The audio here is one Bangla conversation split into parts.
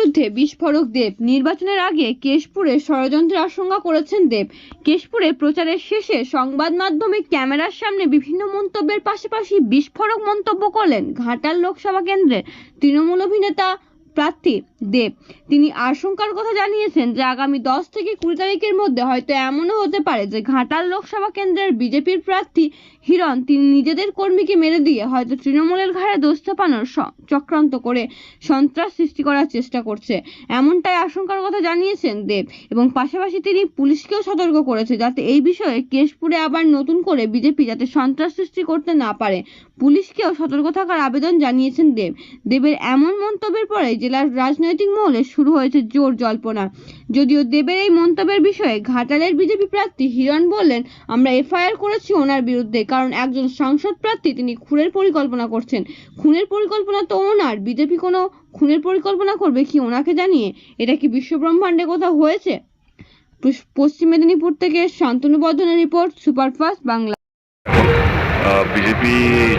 বিরুদ্ধে বিস্ফোরক দেব। নির্বাচনের আগে কেশপুরে ষড়যন্ত্রের আশঙ্কা করেছেন দেব। কেশপুরে প্রচারের শেষে সংবাদ মাধ্যমে ক্যামেরার সামনে বিভিন্ন মন্তব্যের পাশাপাশি বিস্ফোরক মন্তব্য করলেন ঘাটাল লোকসভা কেন্দ্রের তৃণমূল অভিনেতা প্রার্থী দেব। তিনি আশঙ্কার কথা জানিয়েছেন যে আগামী 10 থেকে 20 তারিখের মধ্যে হয়তো এমনও হতে পারে যে ঘাটাল লোকসভা কেন্দ্রের বিজেপির প্রার্থী হিরণ তিনি নিজেদের কর্মীকে মেরে দিয়ে হয়তো তৃণমূলের ঘাড়ে দোষ চাপানোর চক্রান্ত করে সন্ত্রাস সৃষ্টি করার চেষ্টা করছে, এমনটাই আশঙ্কার কথা জানিয়েছেন দেব। এবং পাশাপাশি তিনি পুলিশকেও সতর্ক করেছে যাতে এই বিষয়ে কেশপুরে আবার নতুন করে বিজেপি যাতে সন্ত্রাস সৃষ্টি করতে না পারে, পুলিশকেও সতর্ক থাকার আবেদন জানিয়েছেন দেব। দেবের এমন মন্তব্যের পরে জেলার রাজনৈতিক মহলে শুরু হয়েছে জোর জল্পনা। যদিও দেবের এই মন্তব্যের বিষয়ে ঘাটালের বিজেপি প্রার্থী হিরণ বললেন, আমরা এফআইআর করেছি ওনার বিরুদ্ধে, কারণ একজন সাংসদ প্রার্থী তিনি খুনের পরিকল্পনা করছেন। খুনের পরিকল্পনা তো ওনার, বিজেপি কোনো খুনের পরিকল্পনা করবে কি ওনাকে জানিয়ে? এটা কি বিশ্বব্রহ্মাণ্ডে কোথাও হয়েছে? পশ্চিম মেদিনীপুর থেকে শান্তনু বর্ধনের রিপোর্ট, সুপারফাস্ট বাংলা। বিজেপি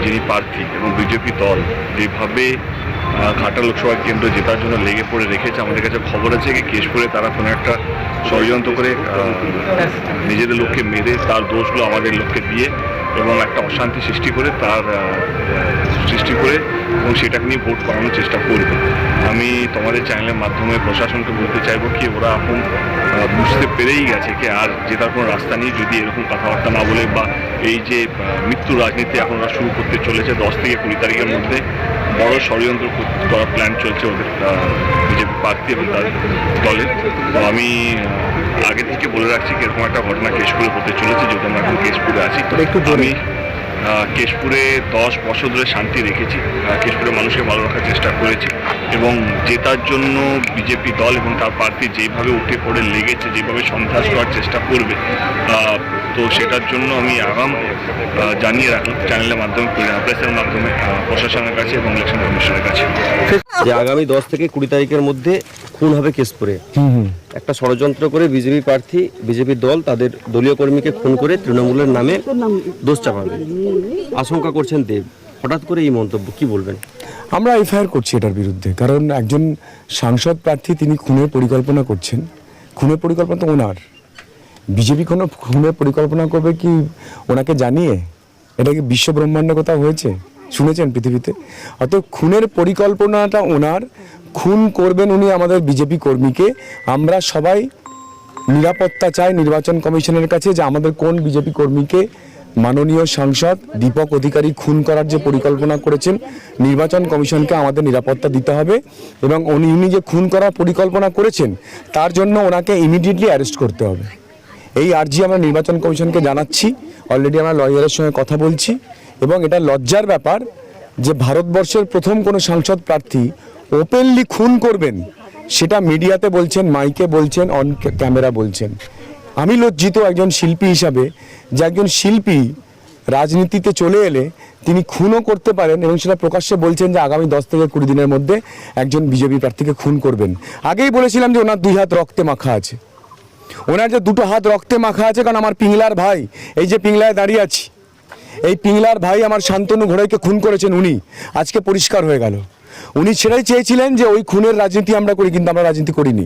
যিনি প্রার্থী এবং বিজেপি দল যেভাবে ঘাটাল লোকসভা কেন্দ্র জেতার জন্য লেগে পড়ে রেখেছে, আমাদের কাছে খবর আছে কি কেশপুরে তারা কোনো একটা ষড়যন্ত্র করে নিজেদের লোককে মেরে তার দোষগুলো আমাদের লোককে দিয়ে এবং একটা অশান্তি সৃষ্টি করে এবং সেটাকে নিয়ে ভোট করানোর চেষ্টা করবে। আমি তোমাদের চ্যানেলের মাধ্যমে প্রশাসনকে বলতে চাইবো কি ওরা এখন বুঝতে পেরেই গেছে কি আর জেতার কোনো রাস্তা নেই যদি এরকম কথাবার্তা না বলে বা এই যে মৃত্যু রাজনীতি এখন ওরা শুরু করতে চলেছে। 10 থেকে 20 তারিখের মধ্যে বড় ষড়যন্ত্র করার প্ল্যান চলছে ওদের বিজেপি প্রার্থী এবং তার দলের। তো আমি আগে থেকে বলে রাখছি কি এরকম একটা ঘটনা কেশপুরে হতে চলেছে, যেহেতু আমরা এখন কেশপুরে আছি। আমি কেশপুরে 10 বছর ধরে শান্তি রেখেছি, কেশপুরের মানুষকে ভালো রাখার চেষ্টা করেছি এবং জেতার জন্য বিজেপি দল এবং তার প্রার্থী যেভাবে উঠে পড়ে লেগেছে, যেভাবে সন্ত্রাস করার চেষ্টা করবে, তো সেটার জন্য আমি আগাম জানিয়ে রাখলাম চ্যানেলের মাধ্যমে, প্রেসের মাধ্যমে প্রশাসনের কাছে এবং ইলেকশন কমিশনের কাছে যে আগামী 10 থেকে 20 তারিখের মধ্যে খুন হবে কেশপুরে। একটা ষড়যন্ত্র করে বিজেপি প্রার্থী, বিজেপি দল তাদের দলীয় কর্মীকে খুন করে তৃণমূলের নামে দোষ চাপাবে আশঙ্কা করছেন দেব। হঠাৎ করে এই মন্তব্য কি বলবেন? আমরা এফআইআর করছি এটার বিরুদ্ধে, কারণ একজন সাংসদ প্রার্থী তিনি খুনের পরিকল্পনা করছেন। খুনের পরিকল্পনা তো ওনার, বিজেপি কোনো খুনের পরিকল্পনা করবে কি ওনাকে জানিয়ে? এটা কি বিশ্বব্রহ্মাণ্ডে কোথাও হয়েছে শুনেছেন পৃথিবীতে? অত খুনের পরিকল্পনাটা ওনার, খুন করবেন উনি আমাদের বিজেপি কর্মীকে। আমরা সবাই নিরাপত্তা চাই নির্বাচন কমিশনের কাছে যে আমাদের কোন বিজেপি কর্মীকে মাননীয় সাংসদ দীপক অধিকারী খুন করার যে পরিকল্পনা করেছেন, নির্বাচন কমিশনকে আমাদের নিরাপত্তা দিতে হবে এবং উনি যে খুন করার পরিকল্পনা করেছেন তার জন্য ওনাকে ইমিডিয়েটলি অ্যারেস্ট করতে হবে। এই আর্জি আমরা নির্বাচন কমিশনকে জানাচ্ছি। অলরেডি আমরা লয়ারের সঙ্গে কথা বলছি এবং এটা লজ্জার ব্যাপার যে ভারতবর্ষের প্রথম কোনো সাংসদ প্রার্থী ওপেনলি খুন করবেন, সেটা মিডিয়াতে বলছেন, মাইকে বলছেন, অন ক্যামেরা বলছেন। আমি লজ্জিত একজন শিল্পী হিসাবে যে একজন শিল্পী রাজনীতিতে চলে এলে তিনি খুনও করতে পারেন এবং সেটা প্রকাশ্যে বলছেন যে আগামী 10 থেকে 20 দিনের মধ্যে একজন বিজেপি প্রার্থীকে খুন করবেন। আগেই বলেছিলাম যে ওনার 2 হাত রক্তে মাখা আছে, ওনার যে 2টো হাত রক্তে মাখা আছে, কারণ আমার পিংলার ভাই, এই যে পিংলায় দাঁড়িয়ে আছি, এই পিংলার ভাই আমার শান্তনু ঘোড়াইকে খুন করেছেন উনি। আজকে পরিষ্কার হয়ে গেল, উনি সেটাই চেয়েছিলেন যে ওই খুনের রাজনীতি আমরা করি, কিন্তু আমরা রাজনীতি করিনি।